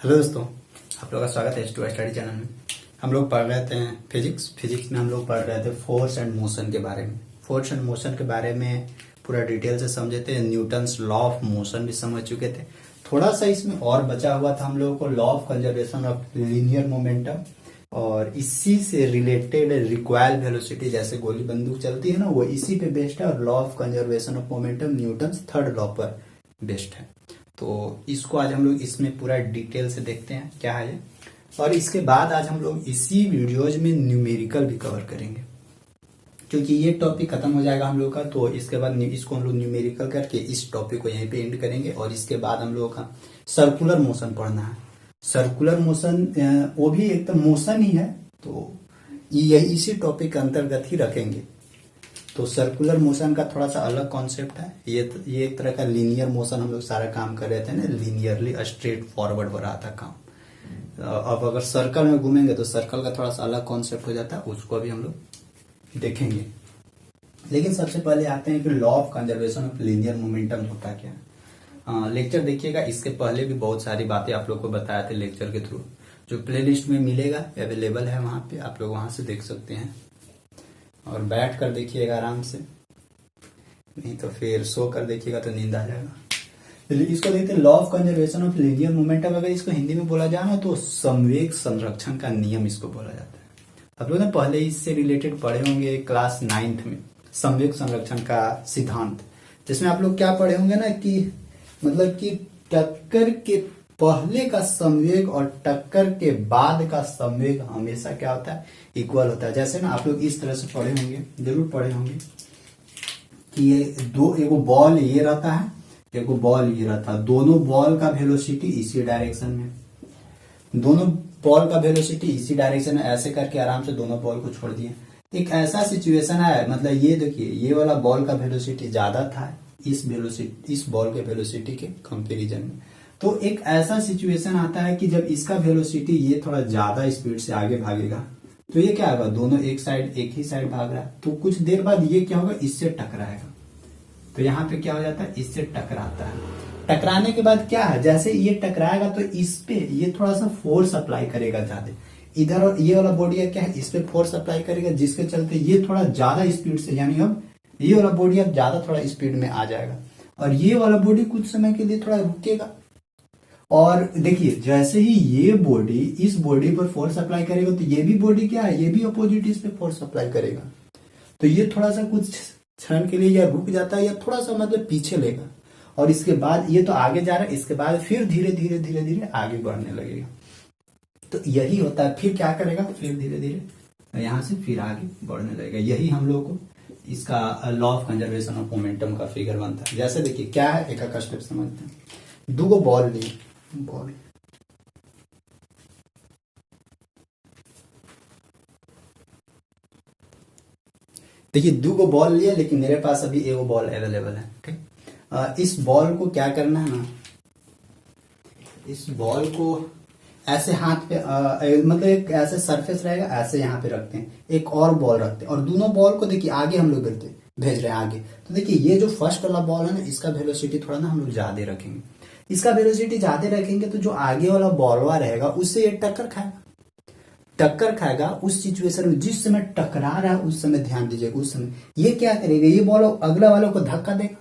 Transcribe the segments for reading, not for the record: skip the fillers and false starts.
Hello दोस्तों, आप लोगों का स्वागत है H2 स्टडी चैनल में। हम लोग पढ़ रहे थे फिजिक्स में हम लोग पढ़ रहे थे फोर्स एंड मोशन के बारे में। फोर्स एंड मोशन के बारे में पूरा डिटेल से समझे थे। न्यूटन्स लॉ ऑफ मोशन भी समझ चुके थे। थोड़ा सा इसमें और बचा हुआ था हम लोगों को law of conservation of linear momentum, और इसी से रिलेटेड रिक्वायल वेलोसिटी, जैसे गोली बंदूक चलती है ना, वो इसी पे बेस्ड है। और law of conservation of momentum Newton's third law पर बेस्ड है। तो इसको आज हम लोग इसमें पूरा डिटेल से देखते हैं क्या है ये। और इसके बाद आज हम लोग इसी वीडियोज में न्यूमेरिकल भी कवर करेंगे, क्योंकि ये टॉपिक खत्म हो जाएगा हम लोग का। तो इसके बाद इसको हम लोग न्यूमेरिकल करके इस टॉपिक को यहीं पे एंड करेंगे। और इसके बाद हम लोगों का सर्कुलर मोशन पढ़ना है। सर्कुलर मोशन वो भी एक तो मोशन ही है, तो ये इसी टॉपिक के अंतर्गत ही रखेंगे। तो सर्कुलर मोशन का थोड़ा सा अलग कॉन्सेप्ट है। ये एक तरह का लीनियर मोशन हम लोग सारा काम कर रहे थे ना, लीनियरली स्ट्रेट फॉरवर्ड हो रहा था काम। अब अगर सर्कल में घूमेंगे तो सर्कल का थोड़ा सा अलग कॉन्सेप्ट हो जाता है, उसको अभी हम लोग देखेंगे। लेकिन सबसे पहले आते हैं कि law of conservation of linear momentum होता क्या है। लेक्चर देखिएगा, इसके पहले भी बहुत सारी बातें आप लोग को बताए थे लेक्चर के थ्रू, जो प्ले लिस्ट में मिलेगा, अवेलेबल है वहां पे, आप लोग वहां से देख सकते हैं। और बैठ कर देखिएगा आराम से, नहीं तो फिर सो कर देखिएगा तो नींद आ जाएगा। इसको देखते हैं law of conservation of linear momentum. अगर इसको हिंदी में बोला जाए ना तो संवेग संरक्षण का नियम इसको बोला जाता है। आप लोग ने पहले इससे रिलेटेड पढ़े होंगे क्लास 9th में, संवेग संरक्षण का सिद्धांत, जिसमें आप लोग क्या पढ़े होंगे ना कि मतलब कि टक्कर के पहले का संवेग और टक्कर के बाद का संवेग हमेशा क्या होता है, इक्वल होता है। जैसे ना आप लोग इस तरह से पढ़े होंगे, जरूर पढ़े होंगे कि ये दो, एगो बॉल ये रहता है, एगो बॉल ये रहता है। दोनों बॉल का वेलोसिटी इसी डायरेक्शन में, दोनों बॉल का वेलोसिटी इसी डायरेक्शन में। ऐसे करके आराम से दोनों बॉल को छोड़ दिए। एक ऐसा सिचुएशन है, मतलब ये देखिए, ये वाला बॉल का वेलोसिटी ज्यादा था इस बॉल के वेलोसिटी के कंपेरिजन में। तो एक ऐसा सिचुएशन आता है कि जब इसका वेलोसिटी ये थोड़ा ज्यादा स्पीड से आगे भागेगा, तो ये क्या होगा, दोनों एक ही साइड भाग रहा है, तो कुछ देर बाद ये क्या होगा, इससे टकराएगा। तो यहाँ पे क्या हो जाता है, इससे टकराता है। टकराने के बाद क्या है, जैसे ये टकराएगा तो इस पे ये थोड़ा सा फोर्स अप्लाई करेगा ज्यादा। इधर और ये वाला बॉडी क्या है, इस पे फोर्स अप्लाई करेगा, जिसके चलते ये थोड़ा ज्यादा स्पीड से, यानी अब ये वाला बॉडी अब ज्यादा थोड़ा स्पीड में आ जाएगा, और ये वाला बॉडी कुछ समय के लिए थोड़ा रुकेगा। और देखिए, जैसे ही ये बॉडी इस बॉडी पर फोर्स अप्लाई करेगा, तो ये भी बॉडी क्या है, ये भी अपोजिट इस पे फोर्स अप्लाई करेगा। तो ये थोड़ा सा कुछ क्षण के लिए या रुक जाता है या थोड़ा सा मतलब पीछे लेगा, और इसके बाद ये तो आगे जा रहा है, इसके बाद फिर धीरे धीरे धीरे धीरे आगे बढ़ने लगेगा। तो यही होता है, फिर क्या करेगा, फिर धीरे धीरे यहां से फिर आगे बढ़ने लगेगा। यही हम लोग को इसका law of conservation of momentum का फिगर बनता है। जैसे देखिए क्या है, एक स्टेप समझते हैं। दो बॉल लिए, बॉल देखिए, दो गो बॉल लिए, लेकिन मेरे पास अभी एगो बॉल अवेलेबल है। ठीक, इस बॉल को क्या करना है ना, इस बॉल को ऐसे हाथ पे मतलब एक ऐसे सरफेस रहेगा, ऐसे यहाँ पे रखते हैं, एक और बॉल रखते हैं, और दोनों बॉल को देखिए आगे हम लोग भेज रहे हैं आगे। तो देखिए ये जो फर्स्ट वाला बॉल है ना, इसका वेलोसिटी थोड़ा ना हम लोग ज्यादा रखेंगे। इसका वेलोसिटी ज्यादा रखेंगे तो जो आगे वाला बॉलवा रहेगा उससे ये टक्कर खाएगा उस सिचुएशन में, जिस समय टकरा रहा है उस समय ध्यान दीजिएगा। उस समय ये क्या करेगा, ये बॉल अगला वालों को धक्का देगा,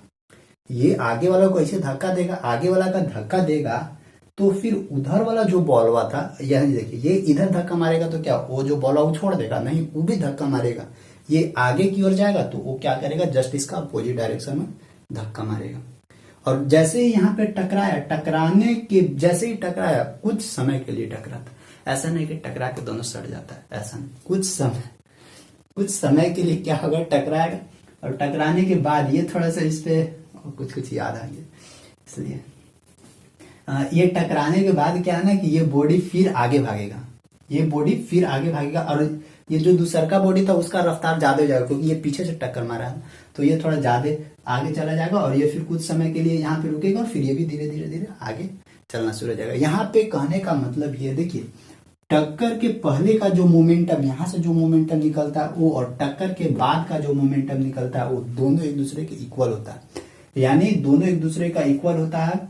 ये आगे वालों को ऐसे धक्का देगा, आगे वाला का धक्का देगा, तो फिर उधर वाला जो बॉल हुआ था, यह देखिए, ये इधर धक्का मारेगा तो क्या, वो जो बॉल वो छोड़ देगा, नहीं वो भी धक्का मारेगा, ये आगे की ओर जाएगा, तो वो क्या करेगा, जस्ट इसका अपोजिट डायरेक्शन में धक्का मारेगा। और जैसे ही यहाँ पे टकराया, टकराने के जैसे ही टकराया, कुछ समय के लिए टकराता, ऐसा नहीं कि टकरा के दोनों सड़ जाता है, ऐसा नहीं, कुछ समय के लिए क्या होगा, टकराएगा, और टकराने के बाद ये थोड़ा सा इस पे कुछ याद आ गया, इसलिए ये टकराने के बाद क्या है ना कि ये बॉडी फिर आगे भागेगा, और ये जो दूसरा का बॉडी था उसका रफ्तार ज्यादा हो जाएगा, क्योंकि ये पीछे से टक्कर मारा है, तो ये थोड़ा ज्यादा आगे चला जाएगा, और ये फिर कुछ समय के लिए यहाँ पे रुकेगा, और फिर ये भी धीरे धीरे धीरे आगे चलना शुरू हो जाएगा। यहाँ पे कहने का मतलब ये देखिए, टक्कर के पहले का जो मोमेंटम, यहाँ से जो मोमेंटम निकलता है वो, और टक्कर के बाद का जो मोमेंटम निकलता है वो, दोनों एक दूसरे के इक्वल होता है। यानी दोनों एक दूसरे का इक्वल होता है,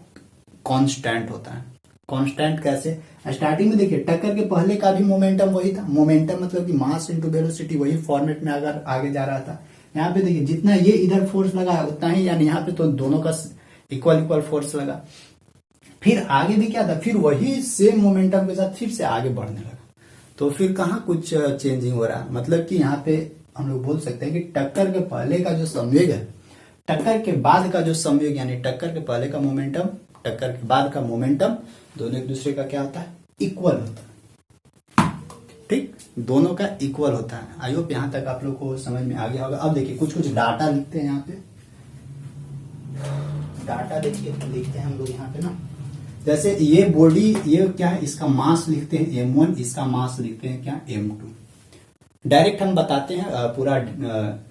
कांस्टेंट होता है। कांस्टेंट कैसे? स्टार्टिंग में देखिए टक्कर के पहले का भी मोमेंटम वही था, मोमेंटम मतलब कि मास इनटू वेलोसिटी, वही फॉर्मेट में अगर आगे जा रहा था। यहाँ पे देखिए जितना ये इधर फोर्स लगा उतना ही, यानी यहाँ पे तो दोनों का इक्वल इक्वल फोर्स लगा। फिर आगे भी क्या था, फिर वही सेम मोमेंटम के साथ फिर से आगे बढ़ने लगा। तो फिर कहाँ कुछ चेंजिंग हो रहा, मतलब कि यहाँ पे हम लोग बोल सकते हैं कि टक्कर के पहले का जो संवेग है, टक्कर के बाद का जो संवेग, यानी टक्कर के पहले का मोमेंटम, टक्कर के बाद का मोमेंटम, दोनों एक दूसरे का क्या होता है, इक्वल होता है। ठीक, दोनों का इक्वल होता है। आई होप यहां तक आप लोग को समझ में आ गया होगा। अब देखिए कुछ कुछ डाटा लिखते हैं यहाँ पे, डाटा देखिए लिखते हैं हम लोग यहाँ पे ना। जैसे ये बॉडी, ये क्या है, इसका मास लिखते हैं m1, इसका मास लिखते हैं क्या, m2। डायरेक्ट हम बताते हैं, पूरा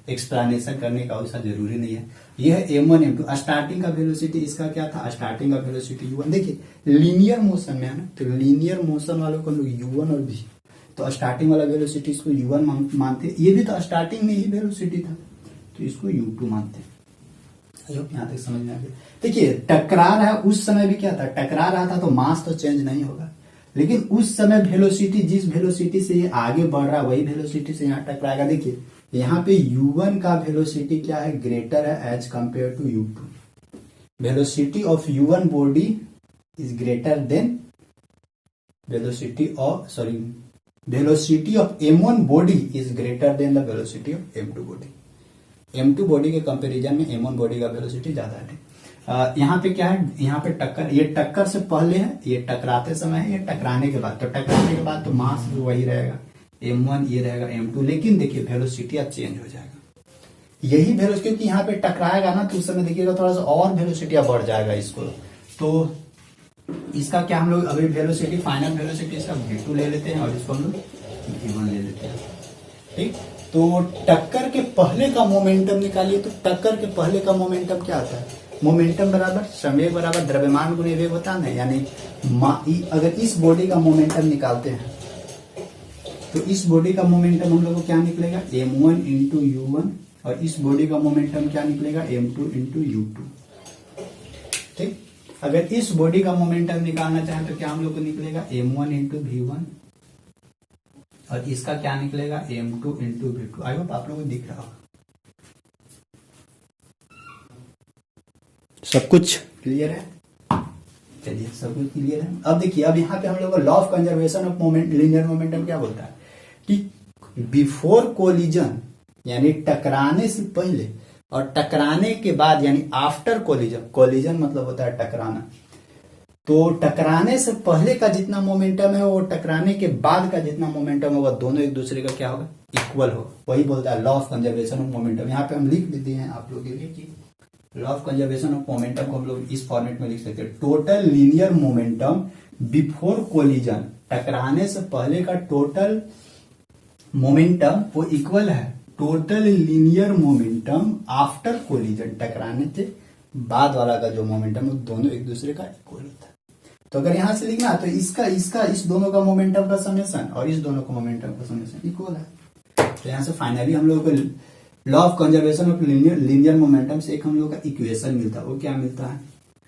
एक्सप्लेनेशन करने का वैसा जरूरी नहीं है। यह है m1 m2। स्टार्टिंग का वेलोसिटी इसका क्या था, स्टार्टिंग का वेलोसिटी u1। देखिए लीनियर मोशन में है ना, तो लीनियर मोशन वालों को लोग u1 और v, तो स्टार्टिंग वाला वेलोसिटी इसको u1 मानते हैं। ये भी तो स्टार्टिंग में ही वेलोसिटी था, तो इसको u2 मानते हैं। यहाँ तक समझ में आ गया। देखिए टकरा रहा है, उस समय भी क्या था, टकरा रहा था, तो मास तो चेंज नहीं होगा, लेकिन उस समय वेलोसिटी, जिस वेलोसिटी से ये आगे बढ़ रहा है वही वेलोसिटी से यहाँ टकराएगा। देखिए यहाँ पे u1 का वेलोसिटी क्या है, ग्रेटर है as compare to u2। Velocity of u1 body is greater than velocity of m1 body is greater than the velocity of m2 body. m2 body के कंपैरिजन में m1 बॉडी का velocity ज्यादा है। यहाँ पे क्या है, यहाँ पे टक्कर, ये टक्कर से पहले है, ये टकराते समय है, ये टकराने के बाद। तो टकराने के बाद तो मास भी वही रहेगा, m1 ये रहेगा m2, लेकिन देखिए वेलोसिटी अब चेंज हो जाएगा। यही वेलोसिटी, क्योंकि यहाँ पे टकराएगा ना, तो उस समय देखिएगा थोड़ा सा और वेलोसिटी बढ़ जाएगा इसको। तो इसका क्या हम लोग अभी वेलोसिटी, फाइनल वेलोसिटी इसका v2 ले लेते हैं और इसको हम लोग v1 ले लेते हैं। ठीक, तो टक्कर के पहले का मोमेंटम निकालिए। तो टक्कर के पहले का मोमेंटम क्या आता है, मोमेंटम बराबर संवेग बराबर द्रव्यमान गुणे वेग होता है ना। यानी अगर इस बॉडी का मोमेंटम निकालते हैं तो इस बॉडी का मोमेंटम हम लोग को क्या निकलेगा, m1 इंटू u1, और इस बॉडी का मोमेंटम क्या निकलेगा, m2 इंटू u2। ठीक, अगर इस बॉडी का मोमेंटम निकालना चाहें तो क्या हम लोग को निकलेगा, m1 इंटू v1, और इसका क्या निकलेगा, m2 into v2। I hope आप लोगों को दिख रहा होगा। सब कुछ क्लियर है? चलिए सब कुछ क्लियर है। अब देखिए, अब यहाँ पे हम लोग law of conservation of moment, linear momentum क्या बोलता है कि बिफोर कोलिजन, यानी टकराने से पहले और टकराने के बाद, यानी आफ्टर कोलिजन। कोलिजन मतलब होता है टकराना। तो टकराने से पहले का जितना मोमेंटम है वो टकराने के बाद का जितना मोमेंटम होगा, दोनों एक दूसरे का क्या होगा, इक्वल होगा। वही बोलता है law of conservation of momentum. यहाँ पे हम लिख देते हैं आप लोग के लिए कि law of conservation of momentum को हम लोग इस फॉर्मेट में लिख सकते हैं, total linear momentum before collision. टकराने से पहले का टोटल मोमेंटम वो इक्वल है total linear momentum after collision. टकराने से बाद वाला का जो मोमेंटम है दोनों एक दूसरे का इक्वल होता है। तो अगर यहां से लिखना तो इसका इस दोनों का मोमेंटम का समेशन और इस दोनों का मोमेंटम का समेशन इक्वल है। तो यहां से फाइनली हम लोगों को law of conservation of linear momentum से एक हम लोग का इक्वेशन मिलता है। वो क्या मिलता है,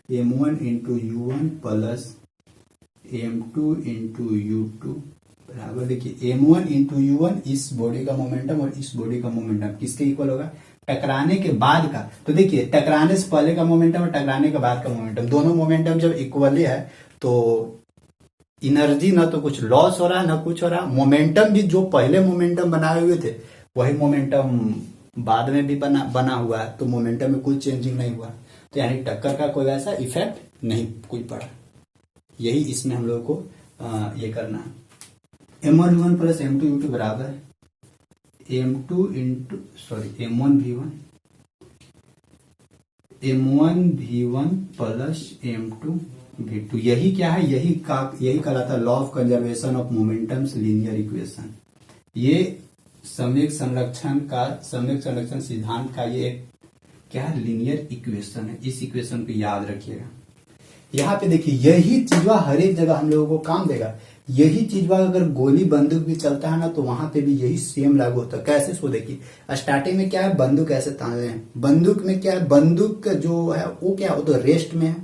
m1 into u1 plus m2 into u2 बराबर, देखिए m1 इंटू u1 इस बॉडी का मोमेंटम और इस बॉडी का मोमेंटम किसके इक्वल होगा, टकराने के बाद का। तो देखिए टकराने से पहले का मोमेंटम और टकराने के बाद का मोमेंटम, दोनों मोमेंटम जब इक्वली है तो एनर्जी ना तो कुछ लॉस हो रहा है ना कुछ हो रहा है। मोमेंटम भी जो पहले मोमेंटम बनाए हुए थे वही मोमेंटम बाद में भी बना हुआ है, तो मोमेंटम में कोई चेंजिंग नहीं हुआ। तो यानी टक्कर का कोई ऐसा इफेक्ट नहीं कोई पड़ा। यही इसमें हम लोगों को ये करना है। m1 v1 plus m2 u2 बराबर m2 into m1 v1 plus m2 v2। यही क्या है, यही कहलाता है law of conservation of momentums linear equation. ये संवेग संरक्षण सिद्धांत का ये क्या है, लीनियर इक्वेशन है। इस इक्वेशन को याद रखिएगा। यहाँ पे देखिए यही चीजवा हर एक जगह हम लोगों को काम देगा। यही चीजवा अगर गोली बंदूक भी चलता है ना तो वहां पे भी यही सेम लागू होता है। कैसे, सो देखिए स्टार्टिंग में क्या है, बंदूक ऐसे तान रहे हैं। बंदूक में क्या है, बंदूक जो है वो क्या, वो तो रेस्ट में है,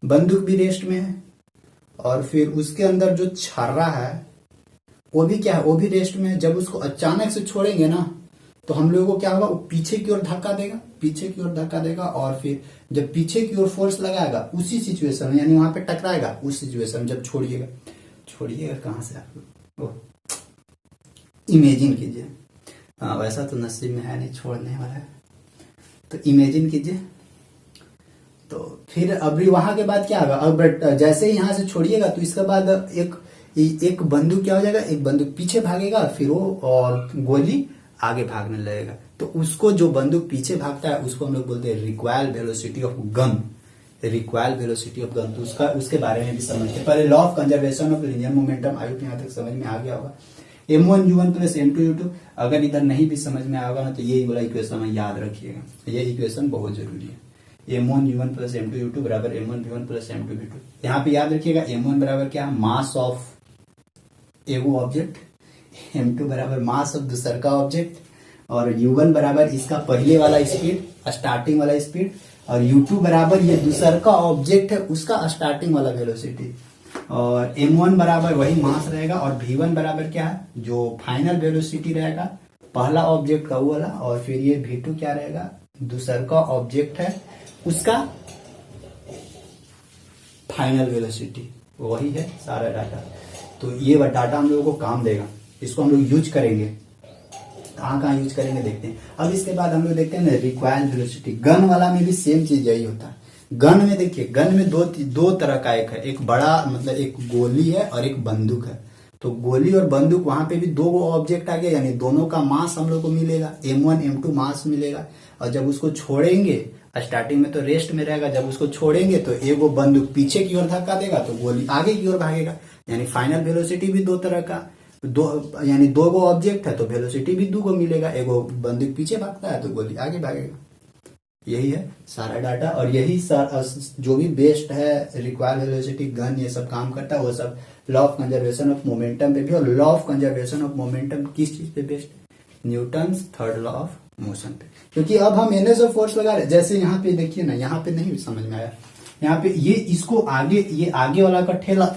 बंदूक भी रेस्ट में है और फिर उसके अंदर जो छर्रा है वो भी क्या है, वो भी रेस्ट में है। जब उसको अचानक से छोड़ेंगे ना तो हम लोगों को क्या होगा, वो पीछे की ओर धक्का देगा, पीछे की ओर धक्का देगा, और फिर जब पीछे की ओर फोर्स लगाएगा उसी सिचुएशन में, यानी वहां पे टकराएगा उस सिचुएशन में जब छोड़िएगा। छोड़िएगा कहाँ से आप लोग, इमेजिन कीजिए। हाँ, वैसा तो नसीब में है नहीं छोड़ने वाला है, तो इमेजिन कीजिए। तो फिर अभी वहां के बाद क्या होगा, अब जैसे ही यहां से छोड़िएगा तो इसके बाद एक बंदूक क्या हो जाएगा, एक बंदूक पीछे भागेगा, फिर वो और गोली आगे भागने लगेगा। तो उसको जो बंदूक पीछे भागता है उसको हम लोग बोलते हैं recoil velocity of gun, recoil velocity of gun. तो उसका उसके बारे में भी समझते हैं। पहले law of conservation of linear momentum आई यहाँ तक समझ में आ गया होगा। m1u1 प्लस m2u2, अगर इधर नहीं भी समझ में आएगा ना तो ये वाला इक्वेशन याद रखिएगा, ये इक्वेशन बहुत जरूरी है। m1u1 प्लस m2u2 बराबर m1v1 प्लस m2v2। यहाँ पे याद रखिएगा m1 बराबर क्या है, मास ऑफ एगो ऑब्जेक्ट, m2 बराबर मास ऑफ दूसर का ऑब्जेक्ट, और u1 बराबर इसका पहले वाला स्पीड, स्टार्टिंग वाला स्पीड, और u2 बराबर ये दूसर का ऑब्जेक्ट है उसका स्टार्टिंग वाला वेलोसिटी, और m1 बराबर वही मास रहेगा, और v1 बराबर क्या है, जो फाइनल वेलोसिटी रहेगा पहला ऑब्जेक्ट का वो वाला, और फिर ये v2 क्या रहेगा, दूसर का ऑब्जेक्ट है उसका फाइनल वेलोसिटी, वही है सारा डाटा। तो ये डाटा हम लोगों को काम देगा, इसको हम लोग यूज करेंगे। कहाँ यूज करेंगे देखते हैं। अब इसके बाद हम लोग देखते हैं ना रिक्वायर्ड वेलोसिटी। गन वाला में भी सेम चीज यही होता है। गन में देखिए, गन में दो तरह का एक है, एक बड़ा मतलब एक गोली है और एक बंदूक है। तो गोली और बंदूक वहां पे भी दो ऑब्जेक्ट आ गया, यानी दोनों का मास हम लोग को मिलेगा, m1 m2 मास मिलेगा। और जब उसको छोड़ेंगे, स्टार्टिंग में तो रेस्ट में रहेगा, जब उसको छोड़ेंगे तो एगो बंदूक पीछे की ओर धक्का देगा तो गोली आगे की ओर भागेगा। यानी फाइनल वेलोसिटी भी दो तरह का, यानी दो गो ऑब्जेक्ट है तो वेलोसिटी भी दो गो मिलेगा, एगो बंदूक पीछे भागता है तो गोली आगे भागेगा। यही है सारा डाटा, और यही जो भी बेस्ड है रिक्वायर्ड वेलोसिटी गन ये सब काम करता है, वो सब law of conservation of momentum पे भी। और law of conservation of momentum किस चीज पे based, Newton's third law of motion पे। क्योंकि अब हम एनर्जी ऑफ फोर्स लगा रहे, जैसे यहाँ पे देखिए ना, यहाँ पे नहीं समझ में आया, यहाँ पे ये इसको आगे, ये आगे वाला का ठेला,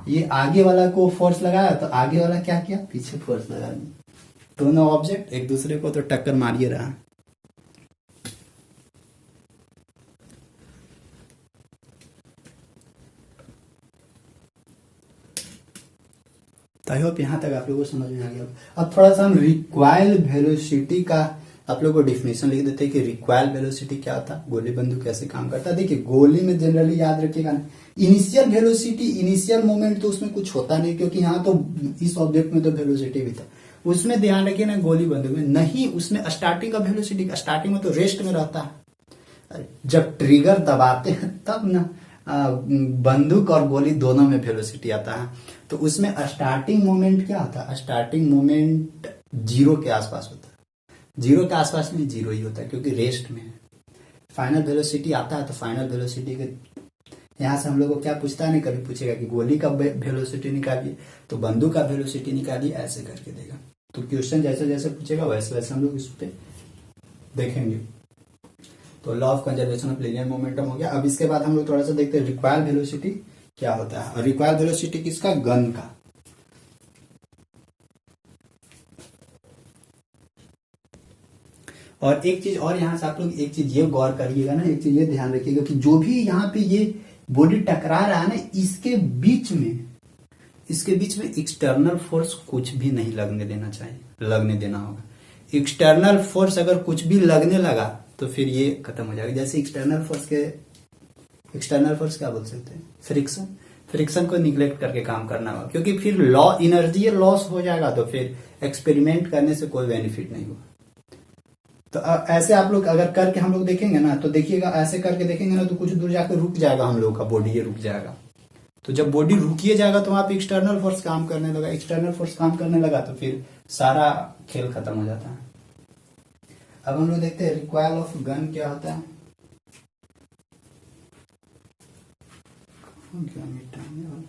ये आगे वाला को फोर्स लगाया तो आगे वाला क्या किया, पीछे फोर्स लगा दिया। दोनों ऑब्जेक्ट एक दूसरे को तो टक्कर मारिए रहा। आई होप यहाँ तक आप लोगों को समझ में आ गया। अब थोड़ा सा हम रिक्वायल वेलोसिटी का आप लोगों को डिफिनेशन लिख देते हैं कि रिक्वायल वेलोसिटी क्या होता है, गोली बंदूक कैसे काम करता है। देखिए गोली में जनरली याद रखिएगा ना, इनिशियल वेलोसिटी, इनिशियल मोमेंट तो उसमें कुछ होता नहीं, क्योंकि यहाँ तो इस ऑब्जेक्ट में तो वेलोसिटी भी था, उसमें ध्यान रखिए ना। गोली बंदूक में नहीं, उसमें स्टार्टिंग का वेलोसिटी, स्टार्टिंग में तो रेस्ट में रहता है, जब ट्रिगर दबाते हैं तब ना बंदूक और गोली दोनों में वेलोसिटी आता है। तो उसमें स्टार्टिंग मोमेंट क्या होता है, स्टार्टिंग मोमेंट जीरो के आसपास होता है, जीरो के आसपास में जीरो ही होता है क्योंकि रेस्ट में है। फाइनल वेलोसिटी आता है तो फाइनल वेलोसिटी के यहाँ से हम लोग को क्या पूछता है, नहीं कभी पूछेगा कि गोली का वेलोसिटी निकालिए तो बंदूक का वेलोसिटी निकालिए, ऐसे करके देगा। तो क्वेश्चन जैसे जैसे पूछेगा वैसे वैसे हम लोग इस पे देखेंगे। तो law of conservation of linear momentum हो गया। अब इसके बाद हम लोग थोड़ा सा देखते हैं रिक्वायर्ड वेलोसिटी क्या होता है। और रिक्वायर्ड वेलोसिटी किसका, गन का। और एक चीज और यहाँ से आप लोग एक चीज ये गौर करिएगा ना, एक चीज ये ध्यान रखिएगा कि जो भी यहाँ पे ये बॉडी टकरा रहा है ना, इसके बीच में एक्सटर्नल फोर्स कुछ भी नहीं लगने देना चाहिए, लगने देना होगा। एक्सटर्नल फोर्स अगर कुछ भी लगने लगा तो फिर ये खत्म हो जाएगा। जैसे एक्सटर्नल फोर्स क्या बोल सकते हैं, फ्रिक्शन को निग्लेक्ट करके काम करना होगा, क्योंकि फिर एनर्जी लॉस हो जाएगा तो फिर एक्सपेरिमेंट करने से कोई बेनिफिट नहीं होगा। तो ऐसे आप लोग अगर करके हम लोग देखेंगे ना, तो देखिएगा ऐसे करके देखेंगे ना तो कुछ दूर जाकर रुक जाएगा हम लोग का बॉडी, ये रुक जाएगा। तो जब बॉडी रुकिए जाएगा तो वहां पे एक्सटर्नल फोर्स काम करने लगा, एक्सटर्नल फोर्स काम करने लगा तो फिर सारा खेल खत्म हो जाता है। अब हम लोग देखते हैं रिक्वायल ऑफ गन क्या होता है। क्या मिटाने वाला,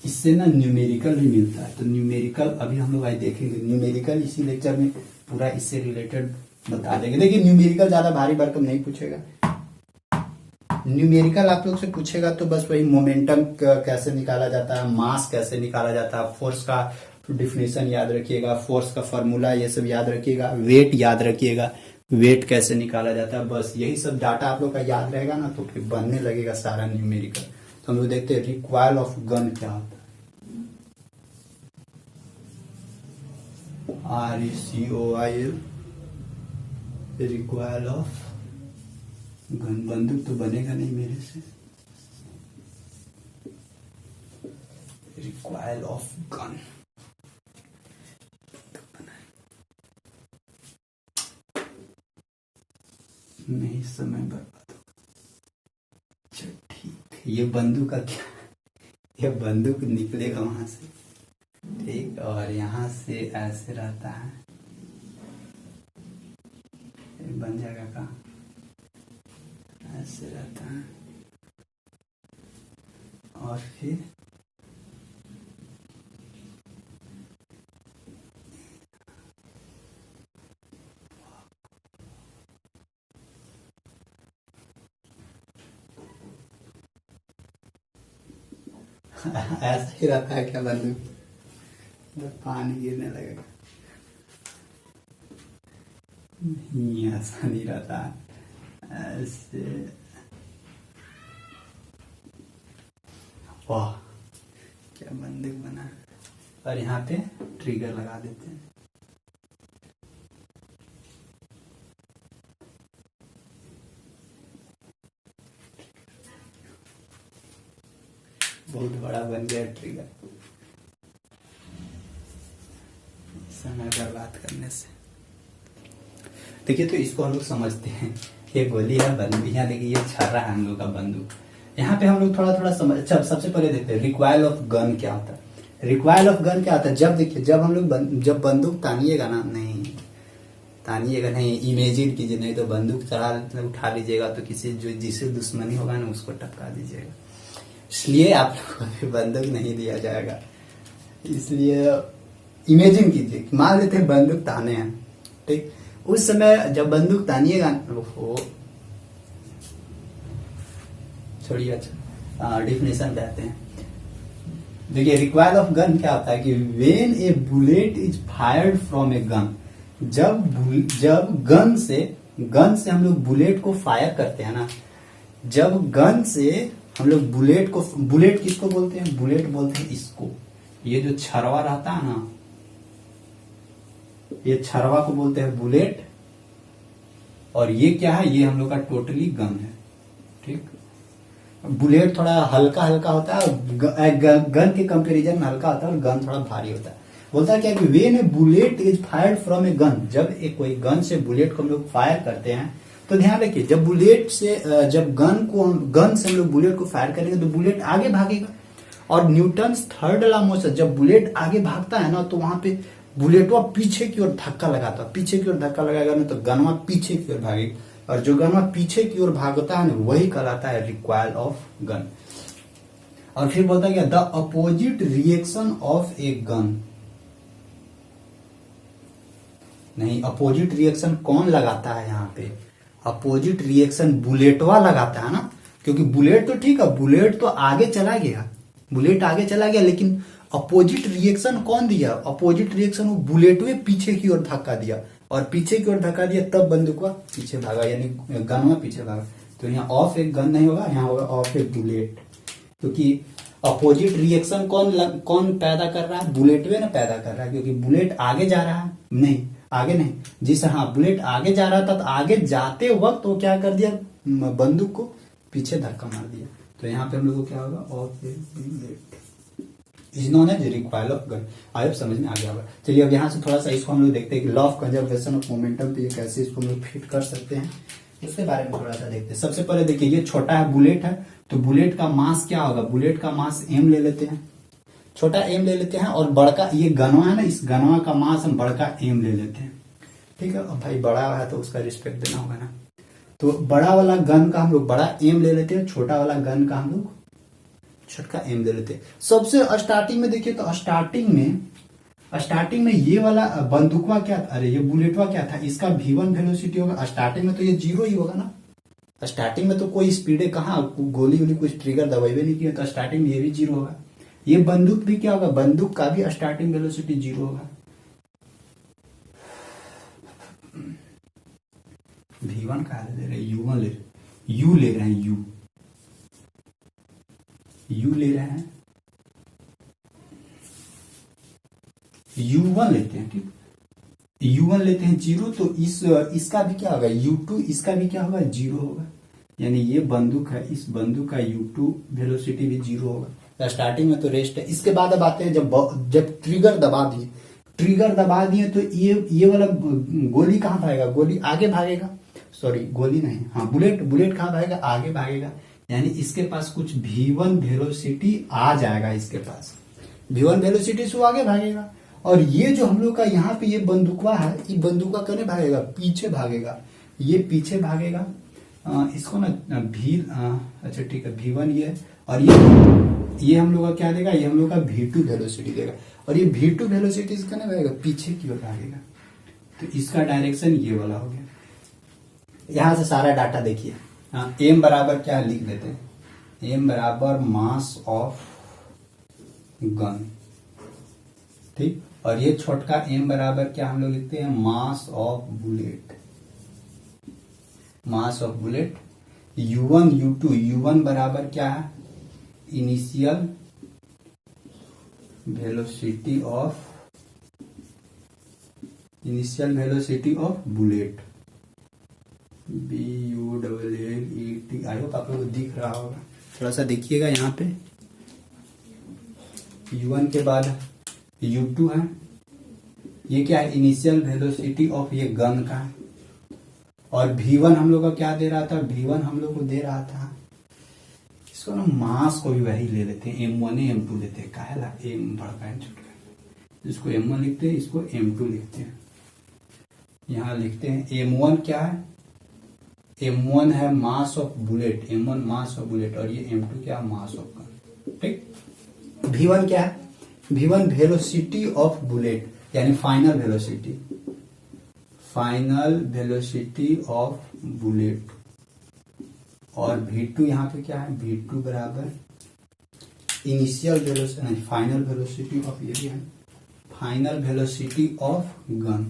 इससे ना न्यूमेरिकल भी मिलता है। तो न्यूमेरिकल अभी हम लोग आज देखेंगे। न्यूमेरिकल इसी लेक्चर में पूरा इससे रिलेटेड बता देंगे। देखिए न्यूमेरिकल ज्यादा भारी भरकम नहीं पूछेगा। न्यूमेरिकल आप लोग से पूछेगा तो बस वही मोमेंटम कैसे निकाला जाता है, मास कैसे निकाला जाता है, फोर्स का डिफिनेशन याद रखिएगा, फोर्स का फॉर्मूला ये सब याद रखिएगा, वेट याद रखिएगा, वेट कैसे निकाला जाता है। बस यही सब डाटा आप लोग का याद रहेगा ना तो फिर बनने लगेगा सारा न्यूमेरिकल। तो हम लोग देखते हैं रिक्वायल ऑफ गन क्या होता है। RECOIL, recoil of gun. बंदूक तो बनेगा नहीं मेरे से। रिक्वायल ऑफ गन नहीं, समय बर्बाद होगा। अच्छा ठीक, ये बंदूक का क्या, ये बंदूक निकलेगा वहां से, ठीक, और यहां से ऐसे रहता है, ये बन जाएगा कहाँ, ऐसे रहता है, और फिर ऐसा ही रहता है क्या बंदूक, तो पानी गिरने लगेगा। नहीं, ऐसा नहीं रहता है, ऐसे। वाह क्या बंदूक बना। और यहाँ पे ट्रिगर लगा देते हैं। बहुत बड़ा बन गया ट्रिगर, समय बर्बाद करने से। देखिए तो इसको हम लोग समझते हैं, ये गोली है, बंदूक। यहाँ देखिए ये छर्रा है हम लोग का बंदूक। यहाँ पे हम लोग थोड़ा थोड़ा समझ। अच्छा सबसे पहले देखते हैं रिक्वायल ऑफ गन क्या होता है। रिक्वायल ऑफ गन क्या होता है, जब देखिए जब हम लोग जब बंदूक तानिएगा ना, नहीं तानिएगा नहीं, इमेजिन कीजिए, नहीं तो बंदूक चढ़ा उठा लीजिएगा तो किसी जो जिससे दुश्मनी होगा ना उसको टपका दीजिएगा। इसलिए आप लोगों को बंदूक नहीं दिया जाएगा। इसलिए इमेजिन कीजिए, मान लेते हैं बंदूक ताने हैं, ठीक, उस समय जब बंदूक तानिएगा, वो छोड़िए। अच्छा डिफिनेशन कहते हैं, देखिए रिक्वायल ऑफ गन क्या होता है कि when A bullet is fired from a gun, जब गन से हम लोग बुलेट को फायर करते हैं ना, जब गन से हम लोग बुलेट किसको बोलते हैं, बुलेट बोलते हैं इसको, ये जो छरवा रहता है ना, ये छरवा को बोलते हैं बुलेट, और ये क्या है, ये हम लोग का टोटली गन है, ठीक। बुलेट थोड़ा हल्का हल्का होता है, गन के कंपैरिजन में हल्का होता है, और गन थोड़ा भारी होता है। बोलता है क्या कि when A bullet is fired from a gun, जब एक कोई गन से बुलेट को हम लोग फायर करते हैं, तो ध्यान रखिए जब गन से हम लोग बुलेट को फायर करेंगे तो बुलेट आगे भागेगा, और न्यूटन्स थर्ड लॉ मोशन, जब बुलेट आगे भागता है ना तो वहां पे बुलेटवा पीछे की ओर धक्का लगाता है, पीछे की ओर धक्का लगाएगा ना तो गनवा पीछे की ओर भागेगी, और जो गनवा पीछे की ओर भागता है ना वही कहलाता है रिक्वायल ऑफ गन। और फिर बोलता है क्या, the opposite reaction of a gun, नहीं अपोजिट रिएक्शन कौन लगाता है यहाँ पे, अपोजिट रिएक्शन बुलेटवा लगाता है ना, क्योंकि बुलेट तो ठीक है, बुलेट तो आगे चला गया, बुलेट आगे चला गया, लेकिन अपोजिट रिएक्शन कौन दिया, अपोजिट रिएक्शन वो बुलेट में पीछे की ओर धक्का दिया, और पीछे की ओर धक्का दिया तब बंदूक पीछे भागा, यानी गन पीछे भागा। तो यहाँ ऑफ एक गन नहीं होगा, यहाँ होगा ऑफ एक बुलेट, क्योंकि अपोजिट रिएक्शन कौन पैदा कर रहा है, बुलेट में ना पैदा कर रहा है, क्योंकि बुलेट आगे जा रहा है, नहीं आगे नहीं, जिस हाँ बुलेट आगे जा रहा था तो आगे जाते वक्त वो क्या कर दिया, बंदूक को पीछे धक्का मार दिया। तो यहाँ पे हम लोग को क्या होगा, of a bullet is known as recoil of gun. आई समझ में आ गया होगा। चलिए अब यहाँ से थोड़ा सा इसको हम लोग देखते हैं कि law of conservation of momentum, तो ये कैसे इसको हम लोग फिट कर सकते हैं उसके बारे में थोड़ा सा देखते हैं। सबसे पहले देखिए ये छोटा है, बुलेट है, तो बुलेट का मास क्या होगा, बुलेट का मास m ले लेते हैं, छोटा m ले लेते हैं, और बड़का ये गनवा है ना, इस गनवा का मास हम बड़का m ले लेते हैं, ठीक है। अब भाई बड़ा है तो उसका रिस्पेक्ट देना होगा ना, तो बड़ा वाला गन का हम लोग बड़ा m ले लेते हैं, छोटा वाला गन का हम लोग छोटका m ले लेते हैं। सबसे स्टार्टिंग में देखिए तो स्टार्टिंग में ये वाला बंदूकवा क्या था, अरे ये बुलेटवा क्या था, इसका v1 वेलोसिटी होगा। स्टार्टिंग में तो ये 0 ही होगा ना, स्टार्टिंग में तो कोई स्पीड है कहाँ, गोली वोली कुछ ट्रिगर दबाई नहीं किया, तो स्टार्टिंग में ये भी 0 होगा। ये बंदूक भी क्या होगा, बंदूक का भी स्टार्टिंग वेलोसिटी 0 होगा। v1 कहा ले रहे हैं, u1 ले u ले रहे हैं, u ले रहे हैं, u1 लेते हैं, ठीक, u1 लेते हैं 0, तो इसका भी क्या होगा u2, इसका भी क्या होगा 0 होगा। यानी ये बंदूक है, इस बंदूक का u2 वेलोसिटी भी 0 होगा। स्टार्टिंग में तो रेस्ट है। इसके बाद अब आते हैं जब ट्रिगर दबा दिए तो ये वाला गोली कहाँ भागेगा, गोली आगे भागेगा, सॉरी गोली नहीं, हाँ बुलेट कहाँ भागेगा, आगे भागेगा। यानी इसके पास कुछ v1 वेलोसिटी आ जाएगा, इसके पास v1 वेलोसिटी से वो आगे भागेगा। और ये जो हम लोग का यहाँ पे ये बंदूकवा है, ये बंदूका करने भागेगा, पीछे भागेगा, ये पीछे भागेगा। इसको ना अच्छा ठीक है, v1 ये, और ये हम लोग का क्या देगा, ये हम लोग का v2 वेलोसिटी देगा। और ये v2 वेलोसिटी इसका ना भागेगा, पीछे की ओर भागेगा, तो इसका डायरेक्शन ये वाला हो गया। यहां से सारा डाटा देखिए। m बराबर क्या लिख देते हैं, m बराबर मास ऑफ गन, ठीक। और ये छोटका m बराबर क्या हम लोग लिखते हैं, mass of bullet, mass of bullet. u1 u2, u1 बराबर क्या है, initial velocity of bullet, BULLET। I hope आप लोग को दिख रहा होगा, थोड़ा सा देखिएगा। यहाँ पे u1 के बाद u2 है, ये क्या है, इनिशियल वेलोसिटी ऑफ ये गन का। और v1 हम लोग का क्या दे रहा था, v1 हम लोग को दे रहा था, इसको ना मास को भी वही ले लेते हैं, m1 m2 लेते हैं, काहेला m बड़का है छोटा, इसको m1 लिखते हैं, इसको m2 लिखते हैं। यहाँ लिखते हैं m1 क्या है, m1 है mass of bullet, m1 mass of bullet, और ये m2 क्या है, मास ऑफ गन, ठीक। v1 क्या है, v1 वेलोसिटी ऑफ बुलेट, यानी फाइनल वेलोसिटी ऑफ बुलेट। और v2 यहाँ पे क्या है, v2 बराबर initial velocity, final velocity of, ये भी है final velocity of gun,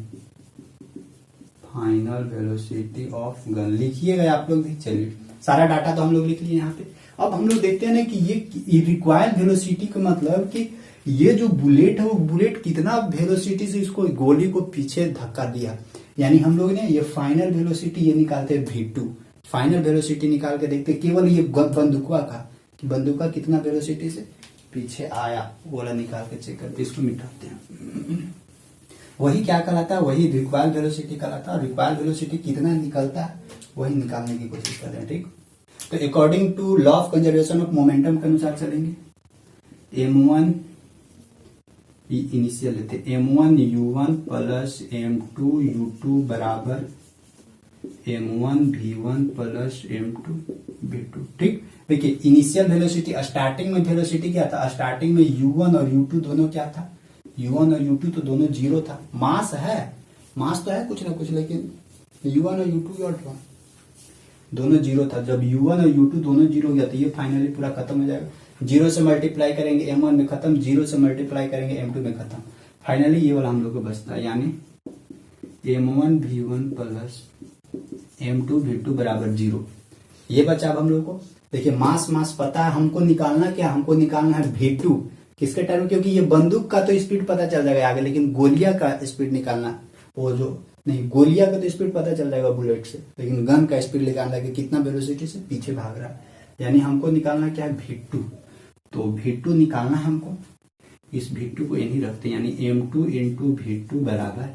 final velocity of gun लिखिएगा आप लोग भी। चलिए सारा डाटा तो हम लोग लिख लिए यहाँ पे। अब हम लोग देखते हैं ना कि ये रिक्वायर्ड वेलोसिटी का मतलब कि ये जो बुलेट है वो बुलेट कितना वेलोसिटी से इसको गोली को पीछे धक्का दिया। यानी हम लोग ने ये फाइनल वेलोसिटी ये निकालते हैं v2, फाइनल वेलोसिटी निकाल के देखते हैं केवल ये बंदूकवा का कि बंदूका कितना वेलोसिटी से पीछे आया, वो वाला निकाल के चेक करते, इसको मिटाते हैं। वही क्या कहलाता है, वही रिक्वायर्ड वेलोसिटी कहलाता है। रिक्वायर्ड वेलोसिटी कितना निकलता है वही निकालने की कोशिश कर रहे हैं, ठीक। तो according to law of conservation of momentum के अनुसार चलेंगे। m1 इनिशियल लेते, m1 u1 plus m2 u2 बराबर m1 v1 plus m2 v2, ठीक। देखिए इनिशियल वेलोसिटी, स्टार्टिंग में वेलोसिटी क्या था, स्टार्टिंग में u1 और u2 दोनों क्या था, u1 और u2 तो दोनों 0 था। मास है, मास तो है कुछ ना कुछ, लेकिन u1 और u2 और दोनों 0 था। जब u1 और u2 दोनों 0 हो गया तो ये फाइनली पूरा खत्म हो जाएगा। 0 से मल्टीप्लाई करेंगे m1 में खत्म, 0 से मल्टीप्लाई करेंगे m2 में खत्म, फाइनली ये वाला हम लोग को बचता है, यानी m1 v1 plus m2 v2 बराबर 0। ये बचा अब हम लोग को। देखिए मास पता है, हमको निकालना क्या, हमको निकालना है v2 किसके टाइम, क्योंकि ये बंदूक का तो स्पीड पता चल जाएगा आगे, लेकिन गोलिया का स्पीड निकालना, वो जो नहीं गोलिया का तो स्पीड पता चल जाएगा बुलेट से, लेकिन गन का स्पीड निकालना है कि कितना वेलोसिटी से पीछे भाग रहा है। यानी हमको निकालना क्या है, v2। तो v2 निकालना है हमको, इस v2 को यही रखते हैं, यानी m2 इंटू v2 बराबर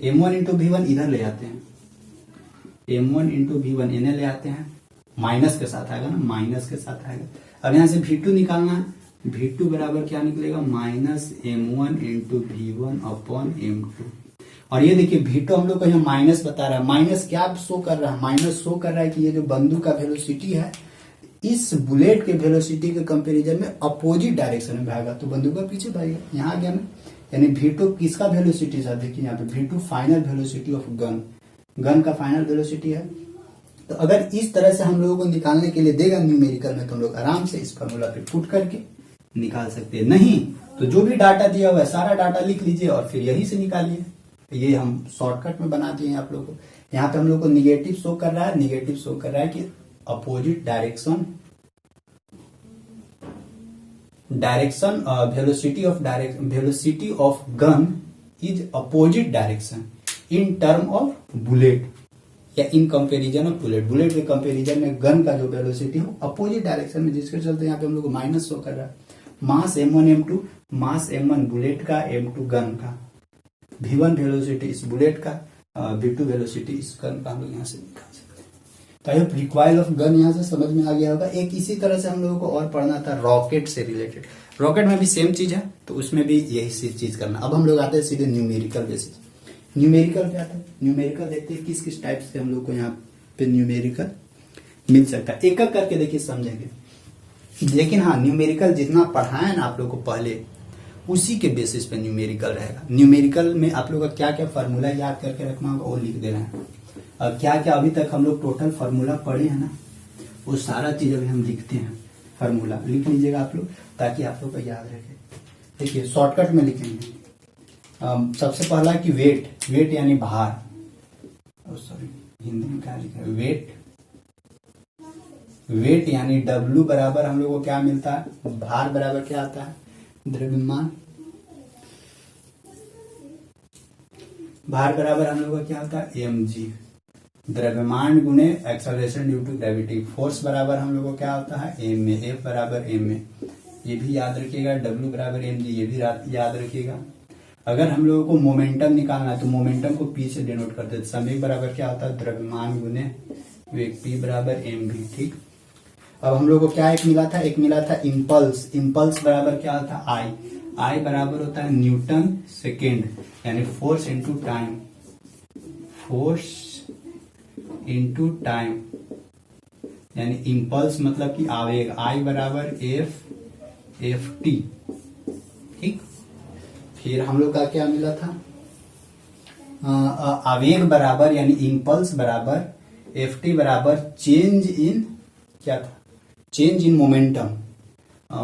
m1 इंटू v1 इधर ले आते हैं, m1 इंटू v1 इन्हें ले आते हैं, माइनस के साथ आएगा ना, माइनस के साथ आएगा। अब यहाँ से v2 निकालना है, v2 बराबर क्या निकलेगा, minus m1 into v1 upon m2। और ये देखिए v2 हम लोग को यहाँ माइनस बता रहा है, माइनस क्या शो कर रहा है, माइनस शो कर रहा है कि ये जो बंदूक का वेलोसिटी है इस बुलेट के वेलोसिटी के कंपैरिजन में अपोजिट डायरेक्शन में भागा तो बंदूक का पीछे भागेगा। यहाँ गया ना, यानी V2 किसका वेलोसिटी था, देखिए यहाँ पे V2 final velocity of gun का फाइनल वेलोसिटी है। तो अगर इस तरह से हम लोगों को निकालने के लिए देगा न्यूमेरिकल में तो हम लोग आराम से इस फॉर्मूला पे पुट करके निकाल सकते हैं। नहीं तो जो भी डाटा दिया हुआ है सारा डाटा लिख लीजिए और फिर यही से निकालिए। ये हम शॉर्टकट में बना दिए हैं आप लोगों को। यहाँ पे हम लोग को निगेटिव शो कर रहा है, निगेटिव शो कर रहा है कि opposite direction velocity of gun is opposite direction in term of bullet या in comparison of bullet. Bullet के कंपैरिजन में गन का जो वेलोसिटी हो अपोजिट डायरेक्शन में, जिसके चलते यहाँ पे हम लोग को माइनस शो कर रहा है। मास M1 M2, मास M1 बुलेट का, M2 गन का, V1 वेलोसिटी इस बुलेट का, V2 वेलोसिटी इस गन का हम लोग यहाँ से निकाल सकते हैं। तो आई रिक्वायर ऑफ गन यहाँ से समझ में आ गया होगा। एक इसी तरह से हम लोगों को और पढ़ना था रॉकेट से रिलेटेड। रॉकेट में भी सेम चीज है तो उसमें भी यही चीज करना। अब हम लोग आते हैं सीधे न्यूमेरिकल बेसिस। न्यूमेरिकल क्या था, न्यूमेरिकल देखते हैं किस किस टाइप से हम लोग को यहाँ पे न्यूमेरिकल मिल सकता है। एक एक करके देखिए समझेंगे। लेकिन हाँ, न्यूमेरिकल जितना पढ़ाया ना आप लोग को पहले उसी के बेसिस पे न्यूमेरिकल रहेगा। न्यूमेरिकल में आप लोग का क्या क्या फार्मूला याद करके रखना होगा वो लिख देना है। और क्या क्या अभी तक हम लोग टोटल फार्मूला पढ़े हैं ना वो सारा चीज अभी हम लिखते हैं। फार्मूला लिख लीजिएगा आप लोग ताकि आप लोग को याद रहे। देखिए शॉर्टकट में लिखेंगे। सबसे पहला कि वेट यानी भार, सॉरी हिंदी में क्या लिखा है, वेट यानी W बराबर हम लोग को क्या मिलता है, भार बराबर क्या आता है, द्रव्यमान। भार बराबर हम लोग का क्या होता है, mg। द्रव्यमान गुणे acceleration due to gravity. Force बराबर हम लोग को क्या होता है, ma। F बराबर ma, ये भी याद रखिएगा। W बराबर mg, ये भी याद रखिएगा। अगर हम लोगों को मोमेंटम निकालना है तो मोमेंटम को P से डिनोट करते हैं। समय बराबर क्या होता है, द्रव्यमान गुणे वेग, P बराबर mv। ठीक, अब हम लोग को क्या एक मिला था इम्पल्स। इम्पल्स बराबर क्या होता है, I बराबर होता है न्यूटन सेकेंड, यानी force into time. Force into time यानी इम्पल्स मतलब कि आवेग। I बराबर ft। ठीक, फिर हम लोग का क्या मिला था, आवेग बराबर यानी इम्पल्स बराबर ft बराबर चेंज इन क्या था, चेंज इन मोमेंटम।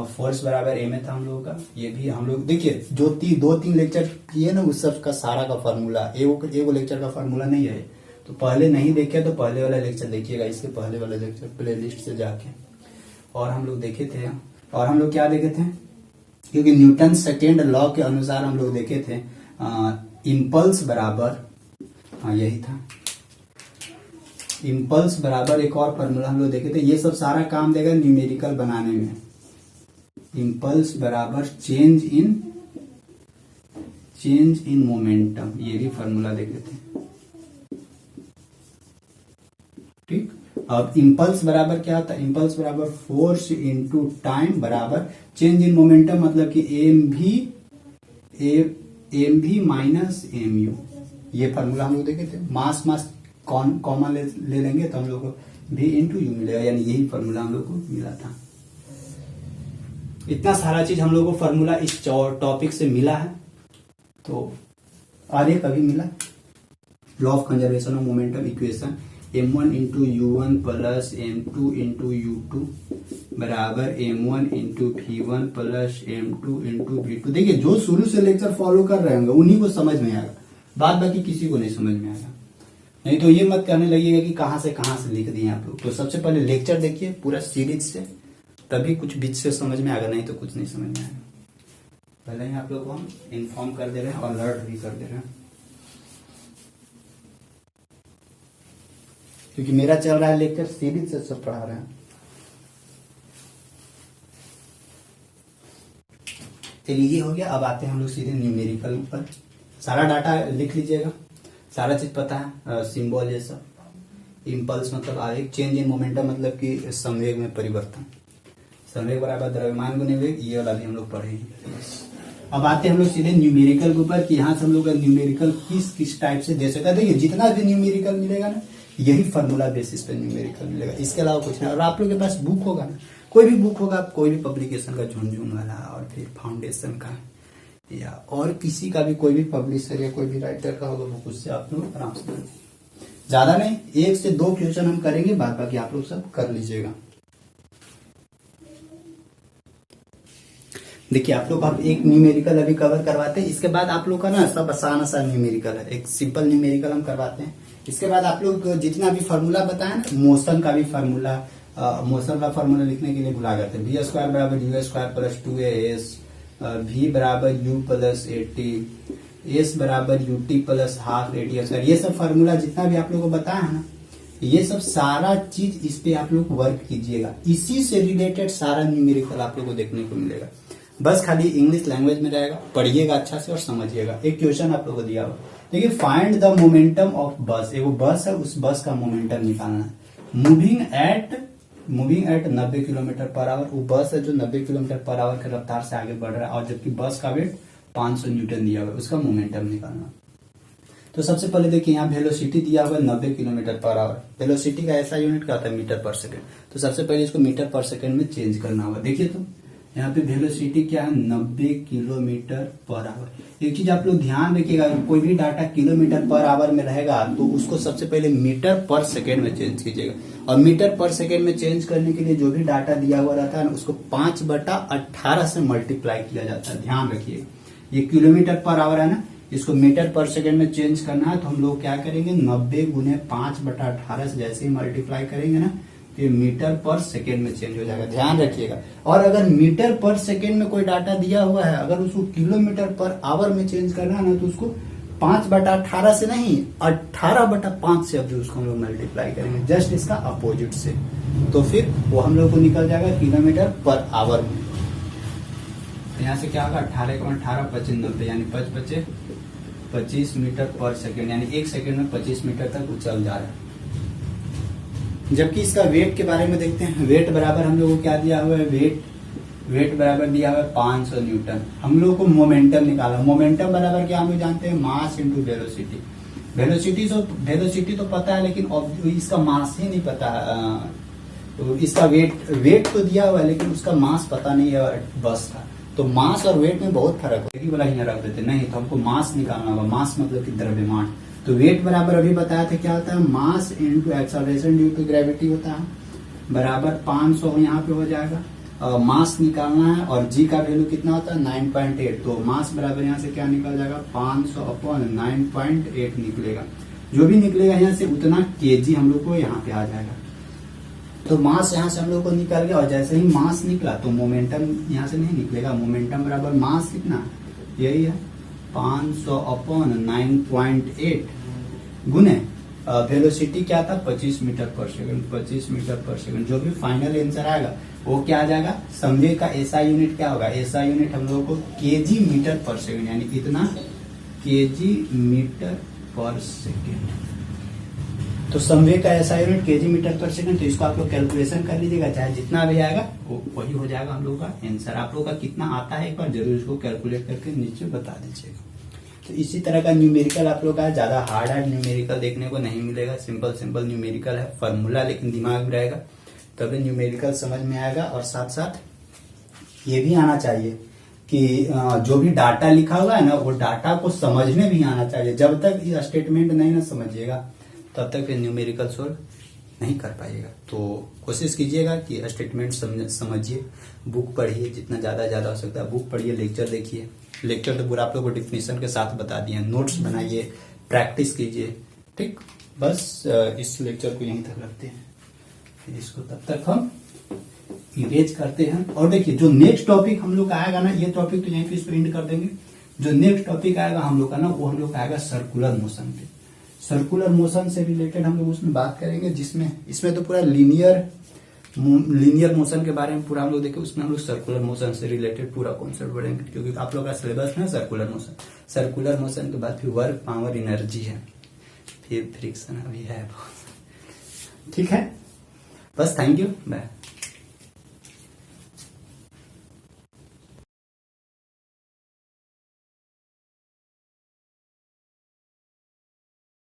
फोर्स बराबर m था हम लोगों का। ये भी हम लोग देखिए जो दो तीन लेक्चर किए ना उस सब का सारा का फार्मूला, एगो लेक्चर का फार्मूला नहीं है। तो पहले नहीं देखे तो पहले वाला लेक्चर देखिएगा, इसके पहले वाला लेक्चर प्लेलिस्ट से जाके। और हम लोग देखे थे, और हम लोग क्या देखे थे, क्योंकि न्यूटन सेकेंड लॉ के अनुसार हम लोग देखे थे इम्पल्स बराबर, हाँ यही था, इम्पल्स बराबर एक और फॉर्मूला हम लोग देखे थे। ये सब सारा काम देगा न्यूमेरिकल बनाने में। इम्पल्स बराबर चेंज इन मोमेंटम, ये भी फॉर्मूला देखे थे। ठीक, अब इम्पल्स बराबर क्या होता है, इम्पल्स बराबर फोर्स इंटू टाइम बराबर चेंज इन मोमेंटम, मतलब कि एम भी माइनस एम यू। ये फॉर्मूला हम लोग देखे थे। मास कॉमन ले लेंगे तो हम लोग को v इंटू यू मिलेगा, यानी यही फॉर्मूला हम लोग को मिला था। इतना सारा चीज हम लोग को फॉर्मूला इस टॉपिक से मिला है। तो और एक अभी मिला law of conservation of momentum equation, m1 into u1 plus m2 into u2 बराबर m1 into v1 plus m2 into v2। देखिए जो शुरू से लेक्चर फॉलो कर रहे होंगे उन्हीं को समझ में आएगा, बाद बाकी किसी को नहीं समझ में आएगा। नहीं तो ये मत करने लगिएगा कि कहां से लिख दिए आप लोग। तो सबसे पहले लेक्चर देखिए पूरा सीरीज से, तभी कुछ बीच से समझ में आएगा, नहीं तो कुछ नहीं समझ में आएगा। पहले ही आप लोग को हम इन्फॉर्म कर दे रहे हैं और अलर्ट भी कर दे रहे हैं, क्योंकि मेरा चल रहा है लेक्चर सीरीज से सब पढ़ा रहे हैं। चलिए ये हो गया। अब आते हैं हम लोग सीधे न्यूमेरिकल पर। सारा डाटा लिख लीजिएगा, सारा चीज पता है, सिंबल ये सब। इम्पल्स मतलब आवेग, चेंज इन मोमेंटम मतलब कि संवेग में परिवर्तन। संवेग बराबर द्रव्यमान गुणे वेग, ये वाला भी हम लोग पढ़े हैं। अब आते हैं हम लोग सीधे न्यूमेरिकल के ऊपर कि यहाँ से हम लोग का न्यूमेरिकल किस टाइप से दे सकता है। देखिए जितना भी न्यूमेरिकल मिलेगा ना यही फार्मूला बेसिस पे न्यूमेरिकल मिलेगा, इसके अलावा कुछ नहीं। और आप लोग के पास बुक होगा ना, कोई भी बुक होगा, कोई भी पब्लिकेशन का, झुनझुन वाला और फिर फाउंडेशन का या और किसी का भी, कोई भी पब्लिशर या कोई भी राइटर का होगा बुक, उससे आप लोग आराम से ज्यादा नहीं 1 से 2 क्वेश्चन हम करेंगे, बाद बाकी आप लोग सब कर लीजिएगा। देखिए आप लोग अब एक न्यूमेरिकल अभी कवर करवाते हैं, इसके बाद आप लोग का ना सब आसान आसान न्यूमेरिकल है, एक सिंपल न्यूमेरिकल हम करवाते हैं। इसके बाद आप लोग जितना भी फार्मूला बताए ना, मोशन का भी फार्मूला, मोशन का फार्मूला लिखने के लिए भुला करते हैं, v स्क्वायर बराबर you square plus 2as, v बराबर u प्लस 80, s बराबर ut प्लस हाफ 80। ये सब फार्मूला जितना भी आप लोग को बताया है ना, ये सब सारा चीज इस पे आप लोग वर्क कीजिएगा, इसी से रिलेटेड सारा न्यूमेरिकल आप लोग को देखने को मिलेगा। बस खाली इंग्लिश लैंग्वेज में रहेगा, पढ़िएगा अच्छा से और समझिएगा। एक क्वेश्चन आप लोग को दिया हुआ, देखिए फाइंड द मोमेंटम ऑफ बस, एक बस है, उस बस का मोमेंटम निकालना है। Moving at 90 kilometre per hour, वो बस है जो 90 किलोमीटर पर आवर की रफ्तार से आगे बढ़ रहा है, और जबकि बस का वेट 500 न्यूटन दिया हुआ है, उसका मोमेंटम निकालना। तो सबसे पहले देखिए यहाँ वेलोसिटी दिया हुआ है 90 किलोमीटर पर आवर, वेलोसिटी का ऐसा यूनिट क्या होता है, मीटर पर सेकेंड। तो सबसे पहले इसको मीटर पर सेकेंड में चेंज करना होगा। देखिए तो यहाँ पे वेलोसिटी क्या है, 90 किलोमीटर पर आवर। एक चीज आप लोग ध्यान रखिएगा, कोई भी डाटा किलोमीटर पर आवर में रहेगा तो उसको सबसे पहले मीटर पर सेकेंड में चेंज कीजिएगा, और मीटर पर सेकेंड में चेंज करने के लिए जो भी डाटा दिया हुआ रहता है ना, उसको 5/18 से मल्टीप्लाई किया जाता है। ध्यान रखिए, ये किलोमीटर पर आवर है ना, इसको मीटर पर सेकेंड में चेंज करना है, तो हम लोग क्या करेंगे, 90 गुने 5/18 से जैसे ही मल्टीप्लाई करेंगे ना, ये मीटर पर सेकेंड में चेंज हो जाएगा। ध्यान रखिएगा। और अगर मीटर पर सेकेंड में कोई डाटा दिया हुआ है, अगर उसको किलोमीटर पर आवर में चेंज करना है ना, तो उसको 5/18 से नहीं, 18/5 से अब उसको हम लोग मल्टीप्लाई करेंगे, जस्ट इसका अपोजिट से, तो फिर वो हम लोग को निकल जाएगा किलोमीटर पर आवर में। तो यहाँ से क्या होगा, 18 25 90, यानी 25 मीटर पर सेकेंड, यानी 1 सेकेंड में 25 मीटर तक उछल जा रहा है। जबकि इसका वेट के बारे में देखते हैं, वेट बराबर हम लोग को क्या दिया हुआ है, वेट बराबर दिया हुआ है 500 न्यूटन। हम लोग को मोमेंटम निकाला, मोमेंटम बराबर क्या हम लोग जानते हैं, मास इंटू वेलोसिटी। वेलोसिटी तो पता है, लेकिन इसका मास ही नहीं पता है। तो इसका वेट तो दिया हुआ है, लेकिन उसका मास पता नहीं है बस का। तो मास और वेट में बहुत फर्क है, वाला ही रख देते नहीं, तो हमको मास निकालना होगा। मास मतलब कि द्रव्यमान। तो वेट बराबर अभी बताया था क्या होता है, mass into acceleration due to gravity होता है, बराबर 500 यहाँ पे हो जाएगा। मास निकालना है, और जी का वैल्यू कितना होता है, 9.8। तो मास बराबर यहाँ से क्या निकल जाएगा, 500/9.8 निकलेगा। जो भी निकलेगा यहाँ से उतना केजी हम लोग को यहाँ पे आ जाएगा। तो मास यहाँ से हम लोग को निकल गया, और जैसे ही मास निकला तो मोमेंटम यहाँ से नहीं निकलेगा। मोमेंटम बराबर मास कितना, यही है 500/9.8 गुने वेलोसिटी क्या था, 25 मीटर पर सेकंड। 25 मीटर पर सेकंड, जो भी फाइनल आंसर आएगा वो क्या आ जाएगा, समझे का ऐसा यूनिट क्या होगा, ऐसा यूनिट हम लोगों को केजी मीटर पर सेकंड, यानी इतना केजी मीटर पर सेकंड। तो समवे का ऐसा यूनिट केजी मीटर पर सेकंड। तो इसको आप लोग कैलकुलेशन कर लीजिएगा, चाहे जितना भी आएगा वो वही हो जाएगा हम लोग का आंसर। आप लोग का कितना आता है एक बार जरूर इसको कैलकुलेट करके नीचे बता दीजिएगा। तो इसी तरह का न्यूमेरिकल आप लोग का ज्यादा हार्ड न्यूमेरिकल देखने को नहीं मिलेगा, सिंपल न्यूमेरिकल है, फॉर्मूला लेकिन दिमाग में रहेगा, तभी न्यूमेरिकल समझ में आएगा। और साथ साथ ये भी आना चाहिए कि जो भी डाटा लिखा हुआ है ना, वो डाटा को समझने भी आना चाहिए। जब तक ये स्टेटमेंट नहीं ना समझिएगा तब तक फिर न्यूमेरिकल सोल्व नहीं कर पाइएगा। तो कोशिश कीजिएगा कि स्टेटमेंट समझिए, बुक पढ़िए, जितना ज्यादा हो सकता है बुक पढ़िए, लेक्चर देखिए। लेक्चर तो पूरा आप लोग को डिफिनेशन के साथ बता दिए, नोट्स बनाइए, प्रैक्टिस कीजिए, ठीक। बस इस लेक्चर को यहीं तक रखते हैं, फिर इसको तब तक हम इरेज करते हैं। और देखिए जो नेक्स्ट टॉपिक हम लोग का आएगा ना, ये टॉपिक तो यहीं पे प्रिंट कर देंगे। जो नेक्स्ट टॉपिक आएगा हम लोग का ना, वो हम लोग का आएगा सर्कुलर मोशन पे। सर्कुलर मोशन से रिलेटेड हम लोग उसमें बात करेंगे, जिसमें इसमें तो पूरा लीनियर मोशन के बारे में पूरा हम लोग देखें, उसमें हम लोग सर्कुलर मोशन से रिलेटेड पूरा कॉन्सेप्ट पढ़ेंगे, क्योंकि आप लोग का सिलेबस है सर्कुलर मोशन के बाद फिर वर्क, पावर, एनर्जी है, फिर फ्रिक्शन अभी है। ठीक है, बस थैंक यू, बाय।